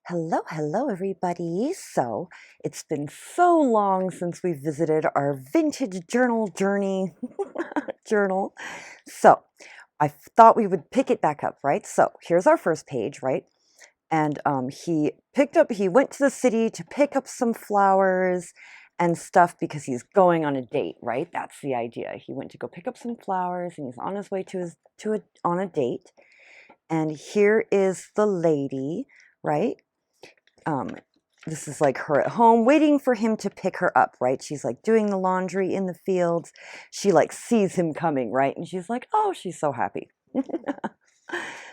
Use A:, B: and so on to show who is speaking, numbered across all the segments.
A: Hello, hello, everybody. So it's been so long since we visited our vintage journal journey journal. So I thought we would pick it back up, right? So here's our first page, right? And he went to the city to pick up some flowers and stuff because he's going on a date, right? That's the idea. He went to go pick up some flowers and he's on his way on a date. And here is the lady, right? um, this is like her at home waiting for him to pick her up, right? She's like doing the laundry in the fields. She like sees him coming, right? And she's like, oh, she's so happy.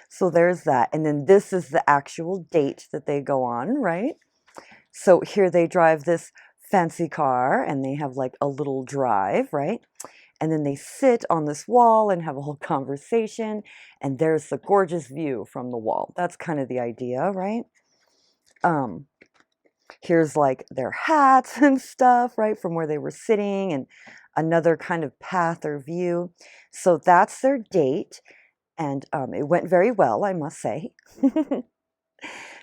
A: So there's that. And then this is the actual date that they go on, right? So here they drive this fancy car and they have like a little drive, right? And then they sit on this wall and have a whole conversation. And there's the gorgeous view from the wall. That's kind of the idea, right? Here's like their hats and stuff, right, from where they were sitting, and another kind of path or view. So that's their date, and it went very well, I must say.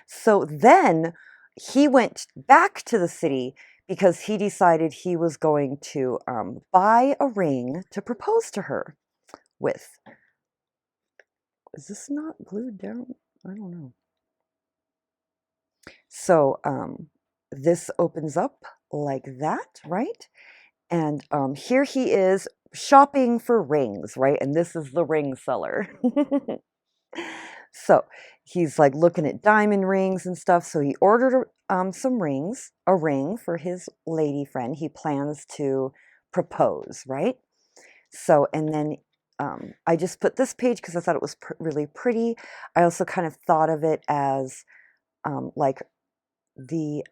A: So then he went back to the city because he decided he was going to buy a ring to propose to her with. Is this not glued down? I don't know. So this opens up like that, right? And here he is shopping for rings, right? And this is the ring seller. So he's like looking at diamond rings and stuff. So he ordered some rings, a ring for his lady friend. He plans to propose, right? So, and then I just put this page because I thought it was really pretty. I also kind of thought of it as like the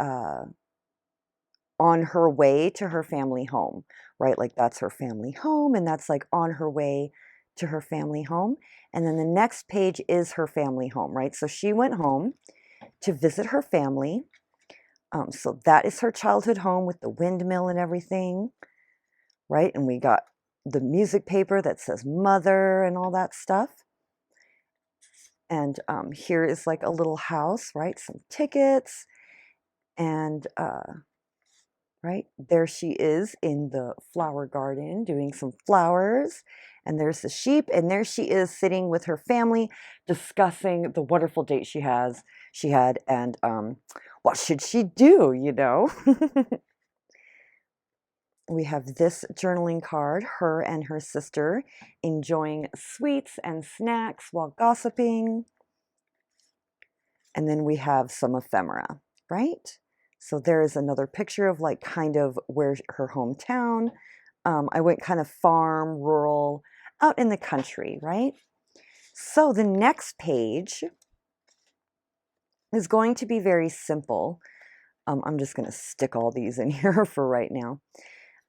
A: on her way to her family home, right? Like that's her family home, and that's like on her way to her family home. And then the next page is her family home, right? So she went home to visit her family. So that is her childhood home with the windmill and everything, right? And we got the music paper that says mother and all that stuff. And here is like a little house, right? Some tickets. And right there she is in the flower garden doing some flowers, and there's the sheep, and there she is sitting with her family discussing the wonderful date she had, and what should she do, We have this journaling card, her and her sister enjoying sweets and snacks while gossiping. And then we have some ephemera, right? So there's another picture of like kind of where her hometown. I went kind of farm, rural, out in the country, right? So the next page is going to be very simple. I'm just going to stick all these in here for right now.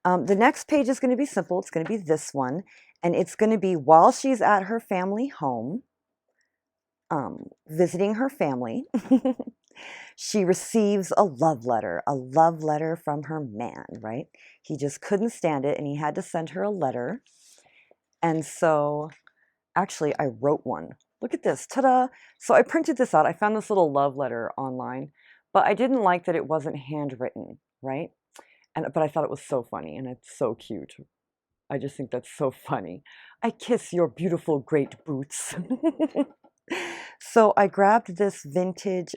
A: The next page is going to be simple. It's going to be this one. And it's going to be while she's at her family home, visiting her family. She receives a love letter from her man, right? He just couldn't stand it and he had to send her a letter. And so actually I wrote one. Look at this, ta-da. So I printed this out. I found this little love letter online, but I didn't like that it wasn't handwritten, right? But I thought it was so funny and it's so cute. I just think that's so funny. I kiss your beautiful great boots. So I grabbed this vintage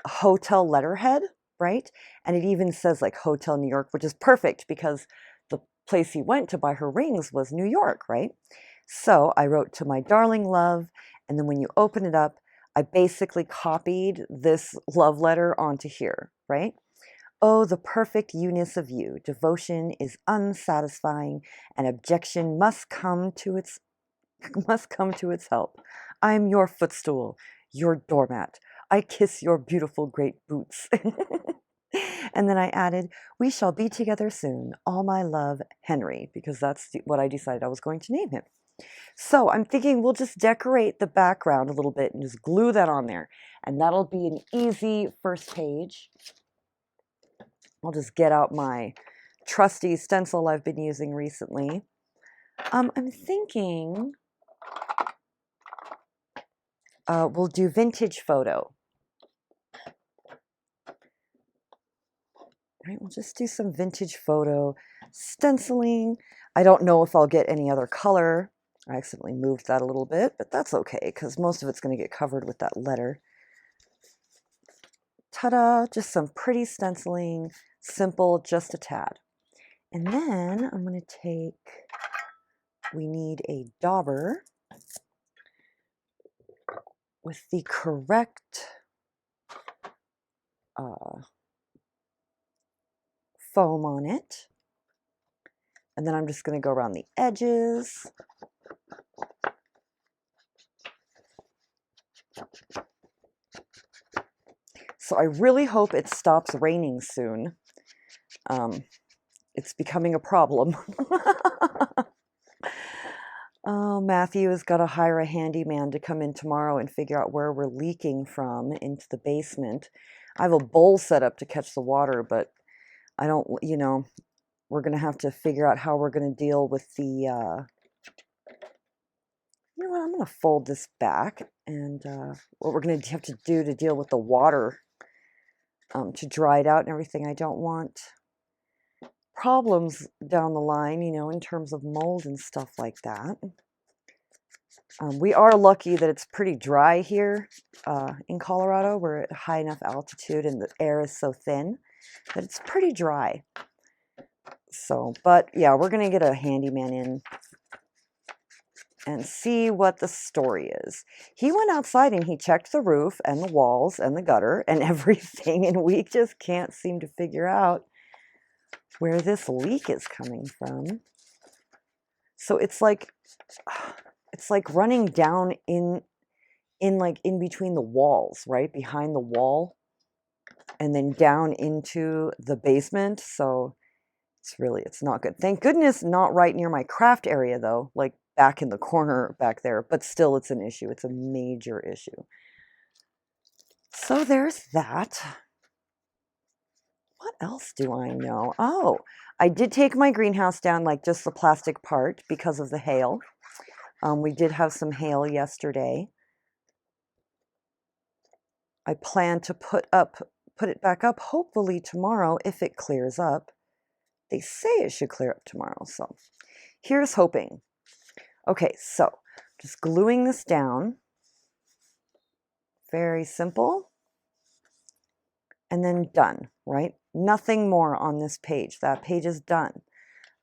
A: hotel letterhead, right? And it even says like Hotel New York, which is perfect because the place he went to buy her rings was New York, right? So I wrote to my darling love, and then when you open it up, I basically copied this love letter onto here, right? Oh, the perfect eunice of you. Devotion is unsatisfying, and objection must come to its help. I am your footstool, your doormat. I kiss your beautiful great boots. And then I added, we shall be together soon. All my love, Henry, because that's what I decided I was going to name him. So I'm thinking we'll just decorate the background a little bit and just glue that on there. And that'll be an easy first page. I'll just get out my trusty stencil I've been using recently. I'm thinking we'll do vintage photo. Right, we'll just do some vintage photo stenciling. I don't know if I'll get any other color. I accidentally moved that a little bit, but that's okay because most of it's going to get covered with that letter. Ta-da! Just some pretty stenciling, simple, just a tad. And then I'm going to take, we need a dauber with the correct foam on it. And then I'm just going to go around the edges. So I really hope it stops raining soon. It's becoming a problem. Oh, Matthew has got to hire a handyman to come in tomorrow and figure out where we're leaking from into the basement. I have a bowl set up to catch the water, but I don't, you know, we're going to have to figure out how we're going to deal with the, you know what, I'm going to fold this back, and what we're going to have to do to deal with the water to dry it out and everything. I don't want problems down the line, you know, in terms of mold and stuff like that. We are lucky that it's pretty dry here in Colorado. We're at a high enough altitude and the air is so thin that it's pretty dry. So, but yeah, we're going to get a handyman in and see what the story is. He went outside and he checked the roof and the walls and the gutter and everything, and we just can't seem to figure out where this leak is coming from. So it's like running down in between the walls, right behind the wall, and then down into the basement. So it's not good. Thank goodness not right near my craft area though, like back in the corner back there, but still it's an issue. It's a major issue. So there's that. What else do I know? Oh, I did take my greenhouse down, like just the plastic part, because of the hail. We did have some hail yesterday. I plan to put it back up hopefully tomorrow if it clears up. They say it should clear up tomorrow, so here's hoping. Okay, so just gluing this down. Very simple. And then done, right? Nothing more on this page. That page is done.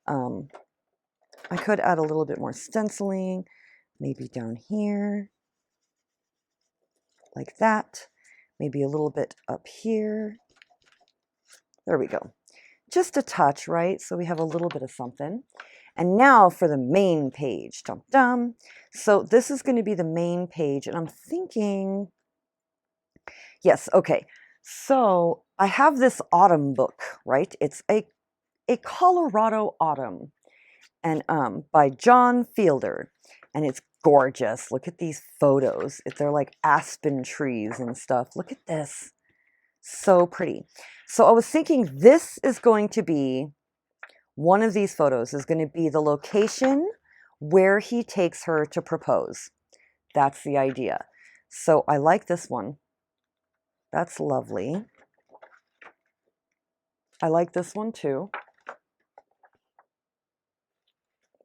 A: I could add a little bit more stenciling, maybe down here, like that. Maybe a little bit up here. There we go. Just a touch, right? So we have a little bit of something. And now for the main page. Dum dum. So this is going to be the main page, and I'm thinking, yes, okay. So I have this autumn book, right? It's a Colorado Autumn, and by John Fielder, and it's gorgeous. Look at these photos. They're like aspen trees and stuff. Look at this. So pretty. So I was thinking this is going to be, one of these photos is going to be the location where he takes her to propose. That's the idea. So I like this one. That's lovely. I like this one too.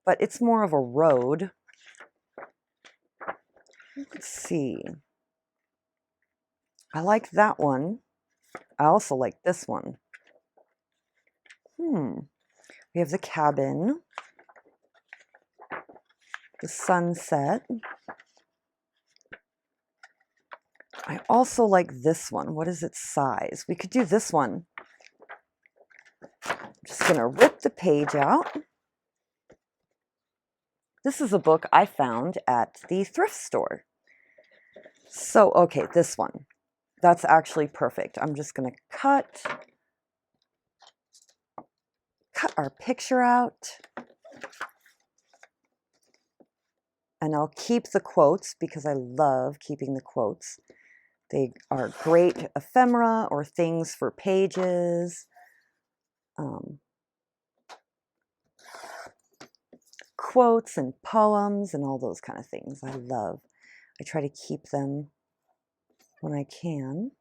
A: But it's more of a road. Let's see. I like that one. I also like this one. We have the cabin, the sunset. I also like this one. What is its size? We could do this one. I'm just going to rip the page out. This is a book I found at the thrift store. So, okay, this one. That's actually perfect. I'm just going to cut our picture out. And I'll keep the quotes because I love keeping the quotes. They are great ephemera or things for pages. Quotes and poems and all those kind of things. I love I try to keep them when I can.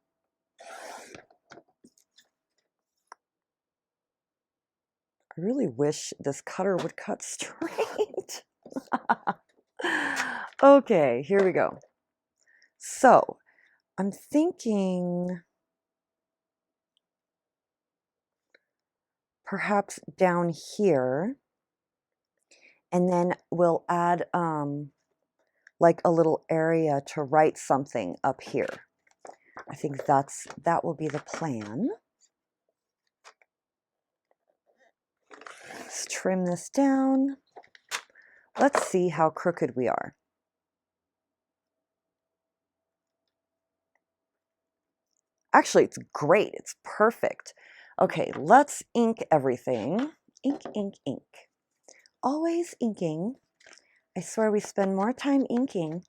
A: I really wish this cutter would cut straight. Okay, here we go. So I'm thinking perhaps down here, and then we'll add like a little area to write something up here. I think that will be the plan. Let's trim this down. Let's see how crooked we are. Actually, it's great. It's perfect. Okay, let's ink everything. Ink, ink, ink. Always inking. I swear we spend more time inking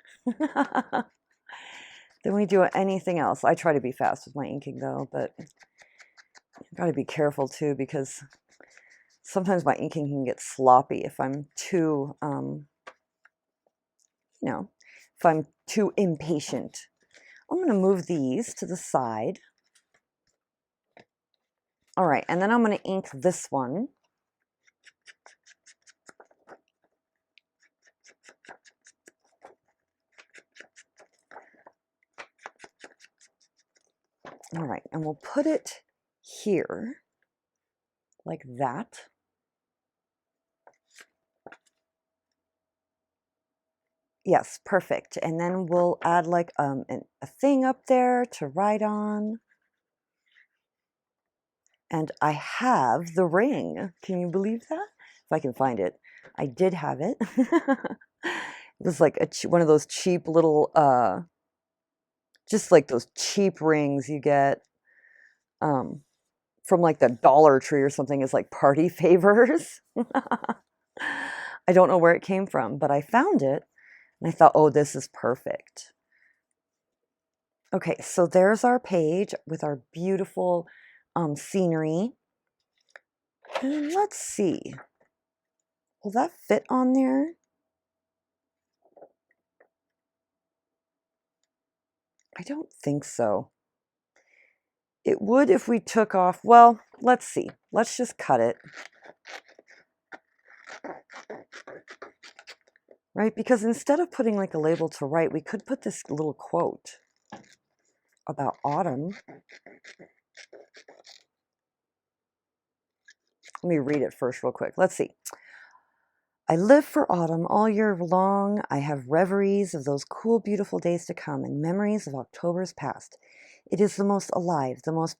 A: than we do anything else. I try to be fast with my inking though, but I've got to be careful too, because sometimes my inking can get sloppy if I'm too, if I'm too impatient. I'm going to move these to the side. All right, and then I'm going to ink this one. All right, and we'll put it here like that. Yes, perfect. And then we'll add like a thing up there to write on. And I have the ring. Can you believe that? If I can find it. I did have it. It was like one of those cheap little, just like those cheap rings you get from like the Dollar Tree or something as like party favors. I don't know where it came from, but I found it and I thought, oh, this is perfect. Okay, so there's our page with our beautiful scenery. And let's see. Will that fit on there? I don't think so. It would if we took off, well, let's see. Let's just cut it. Right, because instead of putting like a label to write, we could put this little quote about autumn. Let me read it first real quick. Let's see. I live for autumn all year long. I have reveries of those cool, beautiful days to come and memories of October's past. It is the most alive, the most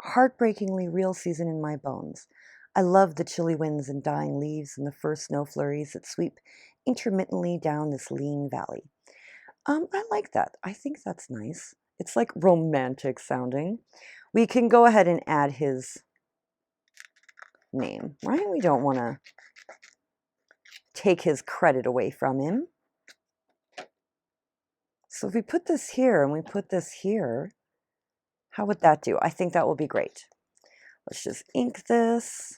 A: heartbreakingly real season in my bones. I love the chilly winds and dying leaves and the first snow flurries that sweep intermittently down this lean valley. I like that. I think that's nice. It's like romantic sounding. We can go ahead and add his name, right? We don't want to take his credit away from him. So if we put this here and we put this here, how would that do? I think that will be great. Let's just ink this.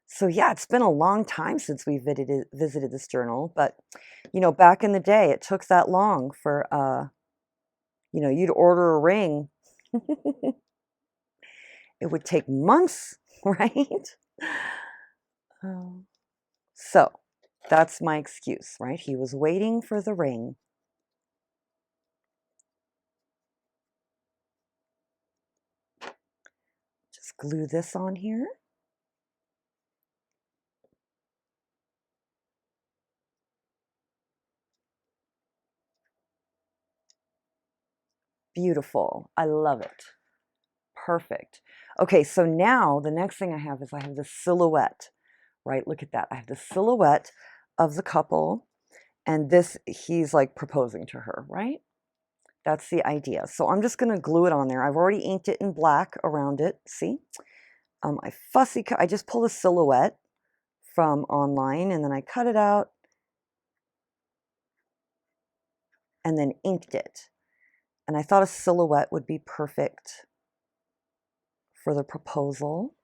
A: So yeah, it's been a long time since we visited this journal, but you know, back in the day, it took that long for you know, you'd order a ring. It would take months, right? So that's my excuse, right? He was waiting for the ring. Just glue this on here. Beautiful. I love it. Perfect. Okay, so now the next thing I have is I have the silhouette, right? Look at that. I have the silhouette of the couple, and this, he's like proposing to her, right? That's the idea. So I'm just going to glue it on there. I've already inked it in black around it. See? I just pulled a silhouette from online, and then I cut it out and then inked it. And I thought a silhouette would be perfect for the proposal.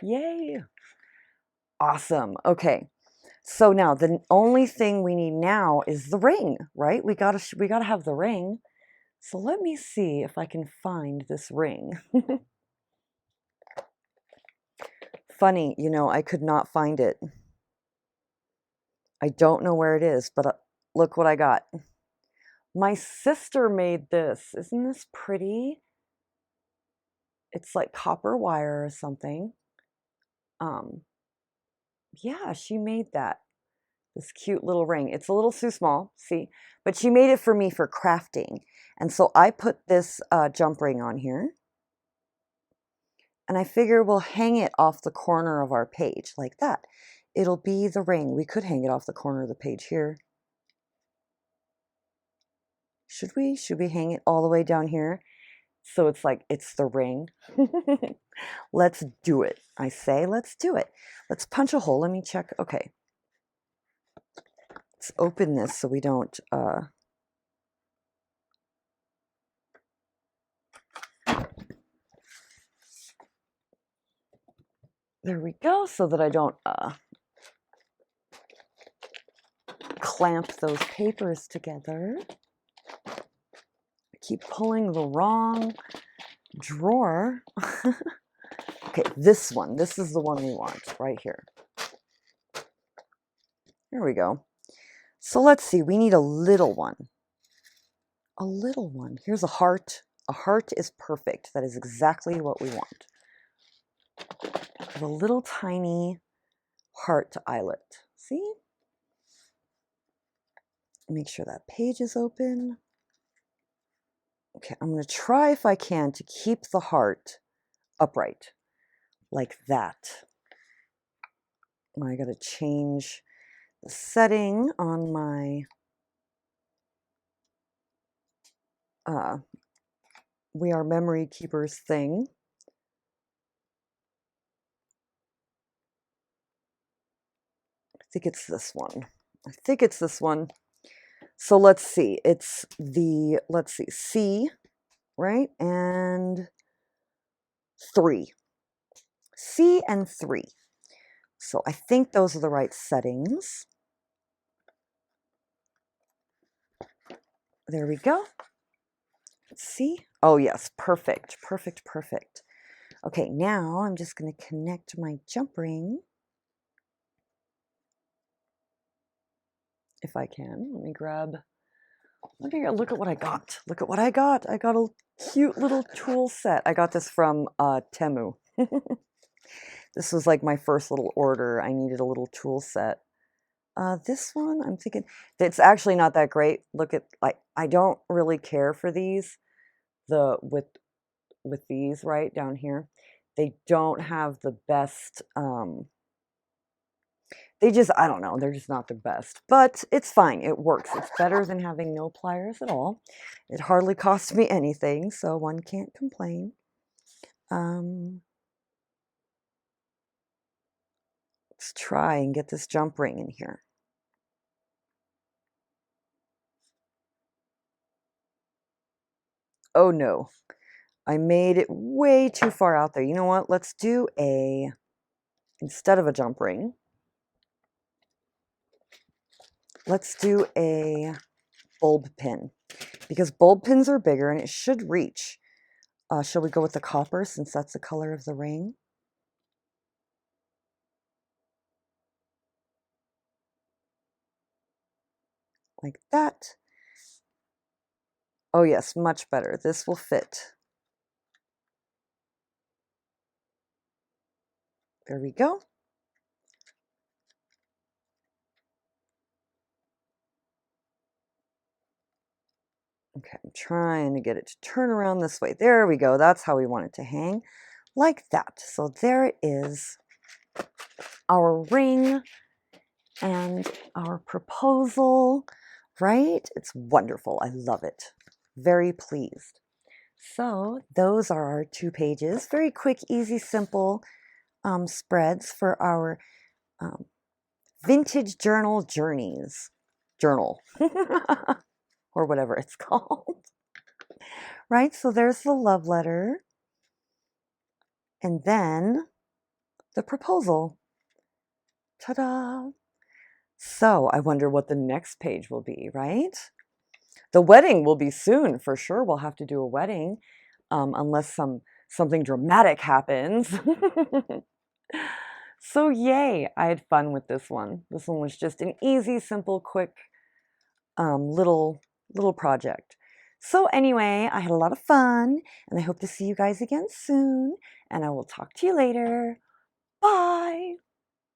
A: Yay. Awesome. Okay. So now the only thing we need now is the ring, right? We gotta have the ring. So let me see if I can find this ring. Funny, you know, I could not find it. I don't know where it is, but look what I got. My sister made this. Isn't this pretty? It's like copper wire or something. Yeah, she made that. This cute little ring. It's a little too small, see? But she made it for me for crafting. And so I put this jump ring on here. And I figure we'll hang it off the corner of our page like that. It'll be the ring. We could hang it off the corner of the page here. Should we? Should we hang it all the way down here? So it's like, it's the ring. Let's do it. I say, let's do it. Let's punch a hole. Let me check. Okay. Let's open this so we don't... There we go, so that I don't clamp those papers together. I keep pulling the wrong drawer. Okay, this one. This is the one we want right here. Here we go. So let's see. We need a little one. A little one. Here's a heart. A heart is perfect. That is exactly what we want. The little tiny heart eyelet. See? Make sure that page is open. Okay, I'm going to try if I can to keep the heart upright like that. I got to change the setting on my We Are Memory Keepers thing. I think it's this one. I think it's this one. So let's see. It's the, let's see, C, right? And 3. C and 3. So I think those are the right settings. There we go. Let's see. Oh yes, perfect, perfect, perfect. Okay, now I'm just going to connect my jump ring. If I can. Let me grab, look at what I got. Look at what I got. I got a cute little tool set. I got this from Temu. This was like my first little order. I needed a little tool set. This one, I'm thinking, it's actually not that great. Look at, I don't really care for these. With these right down here. They don't have the best, they just, I don't know, they're just not the best. But it's fine, it works. It's better than having no pliers at all. It hardly costs me anything, so one can't complain. Let's try and get this jump ring in here. Oh no, I made it way too far out there. You know what? Let's do instead of a jump ring, let's do a bulb pin, because bulb pins are bigger and it should reach. Shall we go with the copper since that's the color of the ring? Like that. Oh yes, much better. This will fit. There we go. Okay, I'm trying to get it to turn around this way. There we go. That's how we want it to hang. Like that. So there it is. Our ring and our proposal, right? It's wonderful. I love it. Very pleased. So those are our 2 pages. Very quick, easy, simple spreads for our vintage journal journeys. Journal. Or whatever it's called. Right? So there's the love letter. And then the proposal. Ta-da! So I wonder what the next page will be, right? The wedding will be soon, for sure. We'll have to do a wedding, unless something dramatic happens. So yay, I had fun with this one. This one was just an easy, simple, quick, little project. So anyway, I had a lot of fun, and I hope to see you guys again soon, and I will talk to you later. Bye!